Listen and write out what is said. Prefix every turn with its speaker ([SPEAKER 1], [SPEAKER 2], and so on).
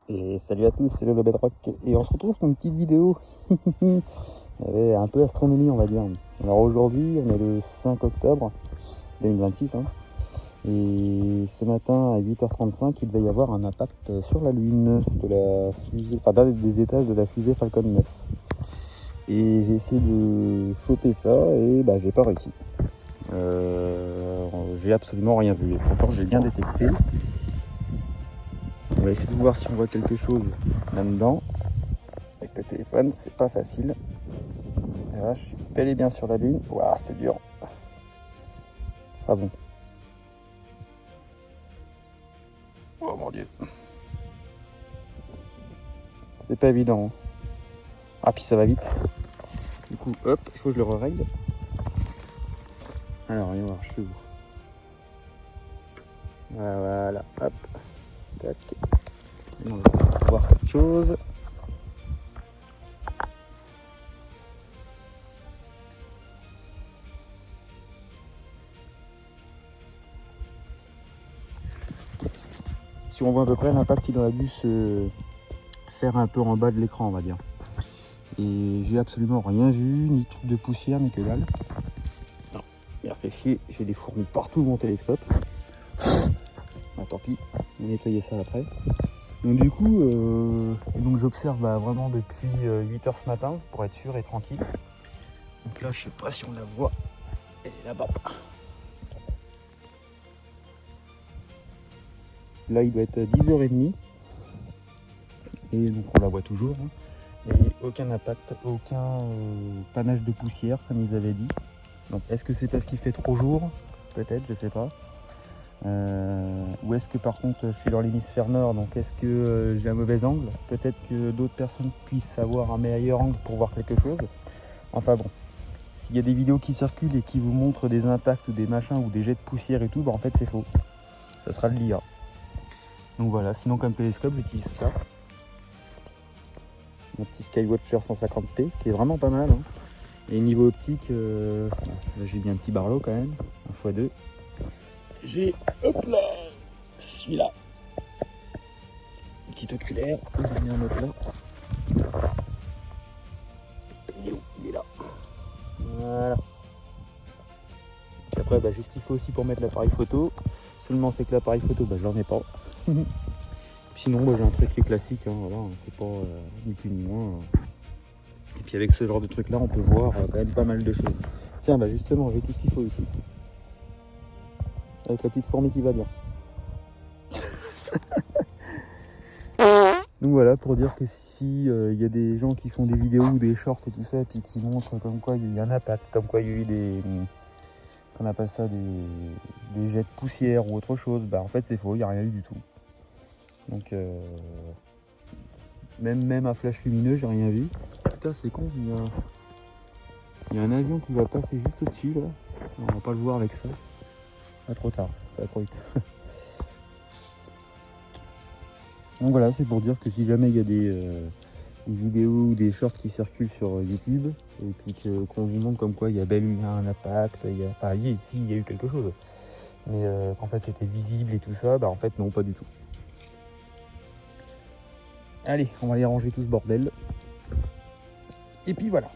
[SPEAKER 1] Et salut à tous, c'est le Bedrock et on se retrouve pour une petite vidéo un peu astronomie on va dire. Alors aujourd'hui on est le 5 octobre 2026 hein, et ce matin à 8h35 il devait y avoir un impact sur la Lune de la fusée, enfin d'un des étages de la fusée Falcon 9. Et j'ai essayé de choper ça et j'ai pas réussi. J'ai absolument rien vu et pourtant j'ai bien détecté. On va essayer de voir si on voit quelque chose là-dedans. Avec le téléphone, c'est pas facile. Et là, je suis bel et bien sur la Lune. Waouh, c'est dur. Ah bon. Oh mon Dieu. C'est pas évident. Ah, puis ça va vite. Du coup, hop, il faut que je le règle. Alors, voyons voir, je suis où? Voilà, hop. Tac. On va voir quelque chose. Si on voit à peu près l'impact, il aurait dû se faire un peu en bas de l'écran, on va dire. Et j'ai absolument rien vu, ni truc de poussière, ni que dalle. Non, il a fait chier, j'ai des fourmis partout mon télescope. Bah, tant pis, on va nettoyer ça après. Donc du coup, donc j'observe vraiment depuis 8h ce matin pour être sûr et tranquille. Donc là, je sais pas si on la voit. Elle est là-bas. Là, il doit être 10h30. Et donc on la voit toujours. Hein. Et aucun impact, aucun panache de poussière, comme ils avaient dit. Donc est-ce que c'est parce qu'il fait trop jour? Peut-être, je sais pas. Ou est-ce que par contre je suis dans l'hémisphère nord, donc est-ce que j'ai un mauvais angle? Peut-être que d'autres personnes puissent avoir un meilleur angle pour voir quelque chose. Enfin bon, s'il y a des vidéos qui circulent et qui vous montrent des impacts, des machins ou des jets de poussière et tout, en fait c'est faux. Ça sera de l'IA. Donc voilà, sinon comme télescope j'utilise ça. Mon petit Skywatcher 150p qui est vraiment pas mal. Hein. Et niveau optique, là j'ai mis un petit barlow quand même, 1x2. J'ai, hop là, celui-là. Petit oculaire, j'ai mis un autre là. Il est où? Il est là. Voilà. Et après, juste il faut aussi pour mettre l'appareil photo. Seulement c'est que l'appareil photo, j'en ai pas. Sinon, j'ai un trépied classique, hein, voilà, c'est pas ni plus ni moins. Et puis avec ce genre de truc là, on peut voir quand même pas mal de choses. Tiens, justement, j'ai tout ce qu'il faut ici. Avec la petite fourmi qui va bien. Donc voilà, pour dire que si y a des gens qui font des vidéos ou des shorts et tout ça, et puis qui montrent comme quoi il y a eu un impact, comme quoi il y a eu des, qu'on appelle ça des jets de poussière ou autre chose, en fait c'est faux, il n'y a rien eu du tout. Donc même un flash lumineux, j'ai rien vu. Putain, c'est con, il y a un avion qui va passer juste au-dessus là. On va pas le voir avec ça. Ah, trop tard, ça va trop vite. Donc voilà, c'est pour dire que si jamais il y a des vidéos ou des shorts qui circulent sur YouTube et puis qu'on vous montre comme quoi il y a bel eu un impact, il y a eu quelque chose, mais qu'en fait c'était visible et tout ça, en fait non, pas du tout. Allez, on va aller ranger tout ce bordel. Et puis voilà.